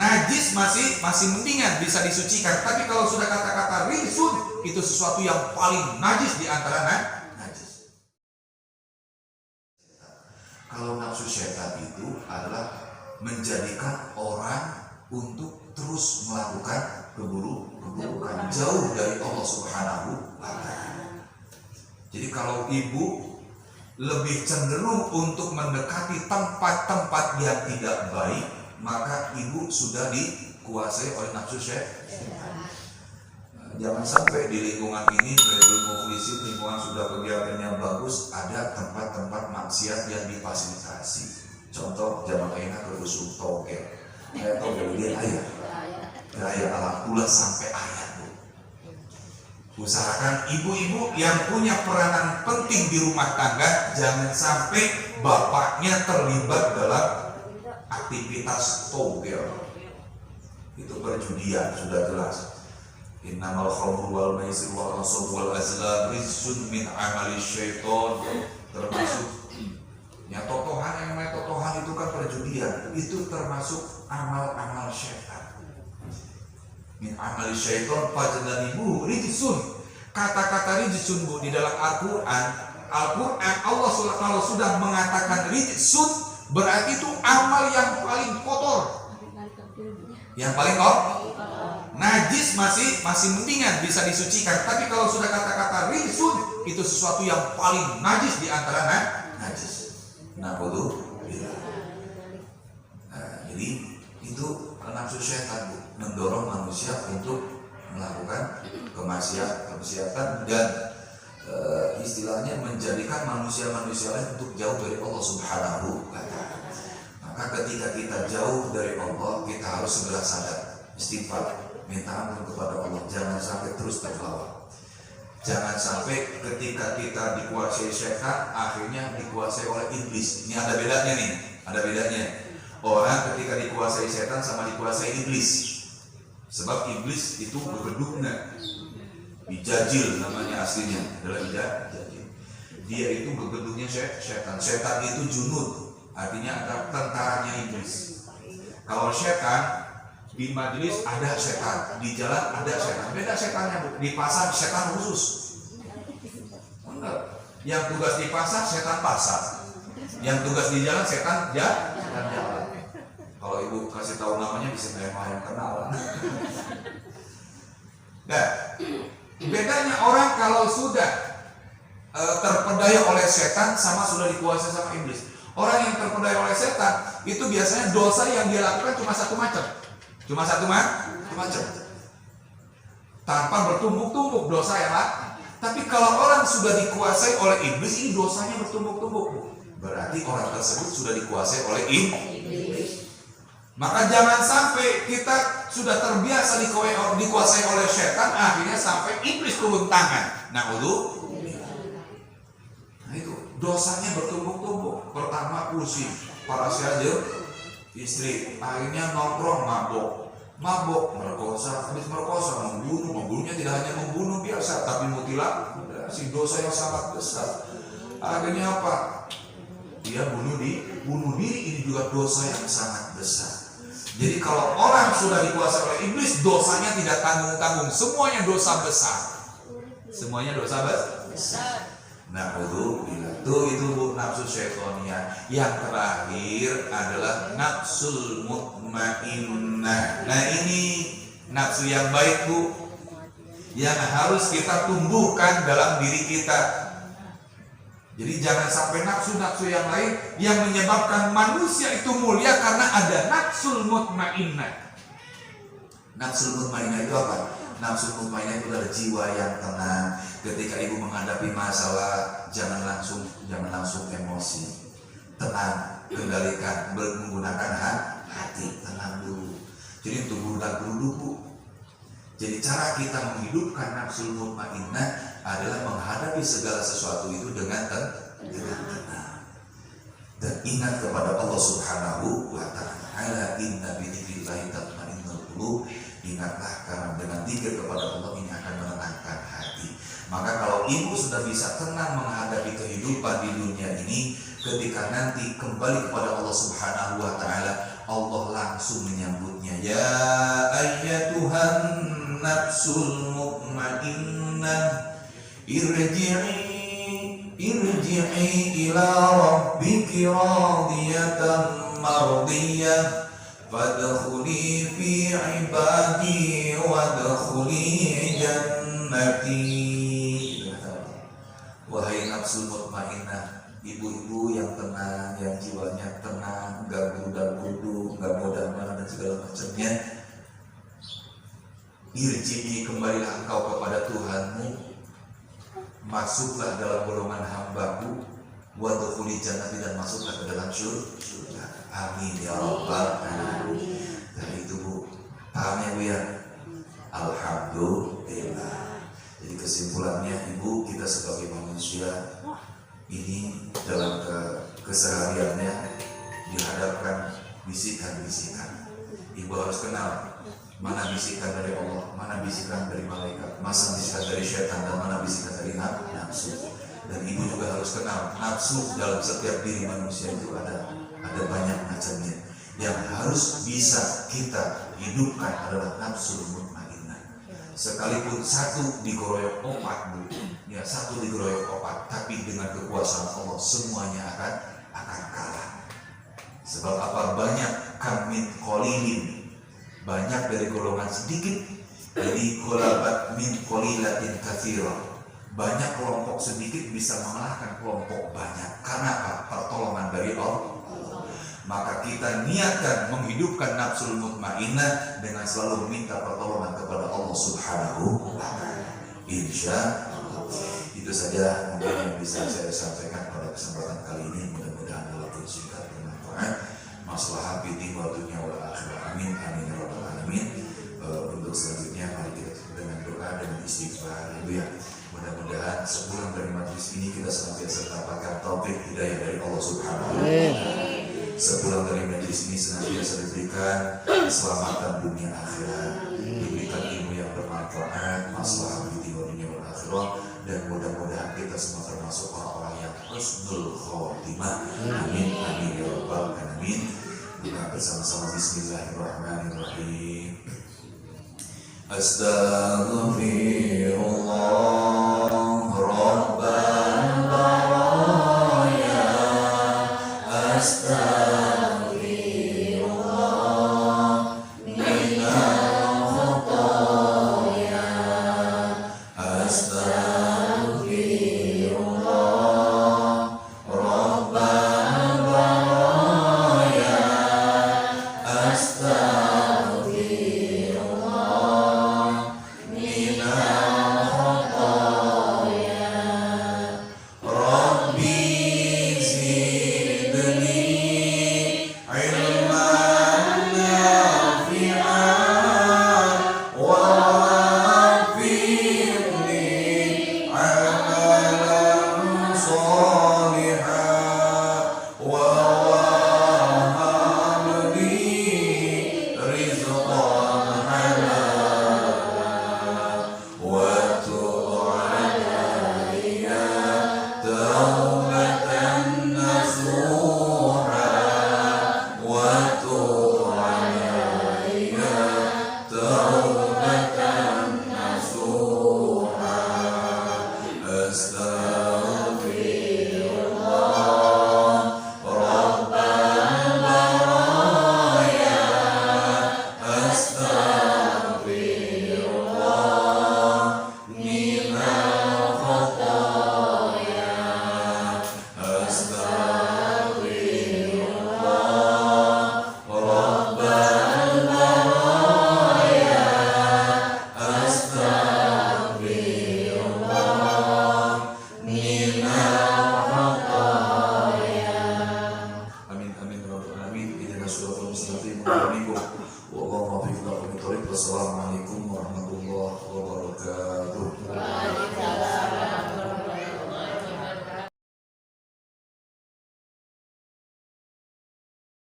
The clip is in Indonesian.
najis masih mendingan bisa disucikan. Tapi kalau sudah kata-kata rijsun, itu sesuatu yang paling najis di antara najis. Kalau nafsu syaitan itu adalah menjadikan orang untuk terus melakukan keburukan, jauh dari Allah Subhanahu wa Ta'ala. Jadi kalau ibu lebih cenderung untuk mendekati tempat-tempat yang tidak baik, maka ibu sudah dikuasai oleh nafsu syaitan. Jangan sampai di lingkungan ini, Baitul Muflisin, lingkungan sudah kegiatannya bagus, ada tempat-tempat maksiat yang difasilitasi. Contoh, zaman enak berusuk togel, kayak togel dia ayah ala pula sampai ayat. Usahakan ibu-ibu yang punya peranan penting di rumah tangga, jangan sampai bapaknya terlibat dalam aktivitas togel. Itu perjudian, sudah jelas. Innamal khamru wal maisir wal ansab wal azlam rijsun min amali syaiton. Termasuk ya totohan, yang namanya totohan itu kan perjudian, itu termasuk amal-amal syaitan. Min amali syaiton fajtanibuhu rijsun. Kata-kata rijsun Bu di dalam Al-Qur'an Allah kalau sudah mengatakan rijsun berarti itu amal yang paling kotor. Yang paling kotor. Najis masih mendingan bisa disucikan. Tapi kalau sudah kata-kata rijsun, itu sesuatu yang paling najis di antara najis. Jadi itu nafsu syaitan Bu, mendorong manusia untuk melakukan kemaksiatan dan istilahnya menjadikan manusia-manusia lain untuk jauh dari Allah Subhanahu wa Ta'ala. Maka ketika kita jauh dari Allah, kita harus segera sadar, istighfar, minta ampun kepada Allah, jangan sampai terus terbawa. Jangan sampai ketika kita dikuasai syaitan, akhirnya dikuasai oleh iblis. Ini ada bedanya nih, ada bedanya. Orang ketika dikuasai syaitan sama dikuasai iblis. Sebab iblis itu begeduknya, bijajil namanya aslinya, adalah bijajil. Dia itu begeduknya syaitan. Syaitan itu junud, artinya ada tentaranya iblis. Kalau syaitan di majelis ada setan, di jalan ada setan. Beda setannya Bu. Di pasar setan khusus. Enggak. Yang tugas di pasar setan pasar. Yang tugas di jalan setan jalan. Kalau ibu kasih tahu namanya bisa yang kenal. Nah, bedanya orang kalau sudah terpedaya oleh setan sama sudah dikuasai sama iblis. Orang yang terpedaya oleh setan itu biasanya dosa yang dia lakukan cuma satu macam. Tanpa bertumbuk-tumbuk dosa yang lain. Tapi kalau orang sudah dikuasai oleh iblis, ini dosanya bertumbuk-tumbuk. Berarti orang tersebut sudah dikuasai oleh iblis. Maka jangan sampai kita sudah terbiasa dikuasai oleh setan, akhirnya sampai iblis turun tangan. Nah itu dosanya bertumbuk-tumbuk. Pertama pusing, para saja istri, akhirnya nongkrong mabok, merkosa, habis merkosa, membunuhnya tidak hanya membunuh biasa, tapi mutilasi, dosa yang sangat besar. Akhirnya apa? Dia bunuh diri, ini juga dosa yang sangat besar. Jadi kalau orang sudah dikuasai oleh iblis, dosanya tidak tanggung-tanggung, semuanya dosa besar. Nah itu Bu, nafsu syaitonia. Yang terakhir adalah nafsul mutmainnah. Nah ini nafsu yang baik Bu, yang harus kita tumbuhkan dalam diri kita. Jadi jangan sampai nafsu-nafsu yang lain yang menyebabkan manusia itu mulia, karena ada nafsul mutmainnah. Nafsul mutmainnah itu apa? Nafsul mutmainnah itu adalah jiwa yang tenang. Ketika ibu menghadapi masalah, jangan langsung emosi. Tenang, kendalikan, menggunakan hati, tenang dulu. Jadi untuk berudak-geruduk Bu. Jadi cara kita menghidupkan nafsul mutmainnah adalah menghadapi segala sesuatu itu dengan tenang. Dan ingat kepada Allah Subhanahu wa Ta'ala. Ala inna bi dzikrillahi tatma'innul qulub. Ingatlah, karena dengan zikir kepada Allah ini akan menenangkan hati. Maka kalau ibu sudah bisa tenang menghadapi kehidupan di dunia ini, ketika nanti kembali kepada Allah Subhanahu wa Ta'ala, Allah langsung menyambutnya. Ya ayyatuhan nafsul mutmainnah irji'i ila rabbiki radiyatan mardiyah fadkhuli fi ibadi wadkhuli jannati. Wahai nafsul mutmainnah, ibu-ibu yang tenang, yang jiwanya tenang, gak gudak-guduk, gak modal-modal dan segala macamnya, irji'i, kembalilah engkau kepada Tuhanmu, masuklah dalam golongan hambaku, wadkhuli jannati, dan masuklah ke dalam surga. Amin ya rabbal alamin. Nah itu Bu, paham ya Bu ya? Alhamdulillah. Jadi kesimpulannya Ibu, kita sebagai manusia ini dalam kesehariannya dihadapkan bisikan-bisikan. Ibu harus kenal mana bisikan dari Allah, mana bisikan dari malaikat, mana bisikan dari syaitan, dan mana bisikan dari nafsu. Dan Ibu juga harus kenal nafsu dalam setiap diri manusia itu ada banyak macamnya. Yang harus bisa kita hidupkan adalah nafsu mutmainnah. Sekalipun satu digoroyok opat Bu, ya satu digoroyok opat, tapi dengan kekuasaan Allah semuanya akan kalah. Sebab apa? Banyak min qalilin, banyak dari golongan sedikit, jadi qalabat min qalilatin katsira. Banyak kelompok sedikit bisa mengalahkan kelompok banyak. Karena apa? Pertolongan dari Allah. Maka kita niatkan menghidupkan nafsul mutmainnah dengan selalu meminta pertolongan kepada Allah Subhanahu wa ta'ala. Insya Allah. Itu saja mungkin yang bisa saya sampaikan pada kesempatan kali ini. Mudah-mudahan walaupun singkat bermanfaat. Masalah hati wa dunya wal akhirah. Amin amin ya rabbal alamin. Untuk selanjutnya mari kita dengan doa dan istighfar. Ya. Mudah-mudahan sepulang dari majlis ini kita senantiasa mendapatkan taufik hidayah dari Allah Subhanahu wa ta'ala. Sepulang dari majlis ini senantiasa diberikan keselamatan dunia akhirat, diberikan ilmu yang bermanfaat, masalah di dunia wal akhirah, dan mudah-mudahan kita semua termasuk orang-orang yang husnul khotimah. Amin amin ya rabbal alamin. Kita bersama-sama bismillahirrahmanirrahim. Astaghfirullah rabbal baraya. Wassalamualaikum warahmatullahi wabarakatuh.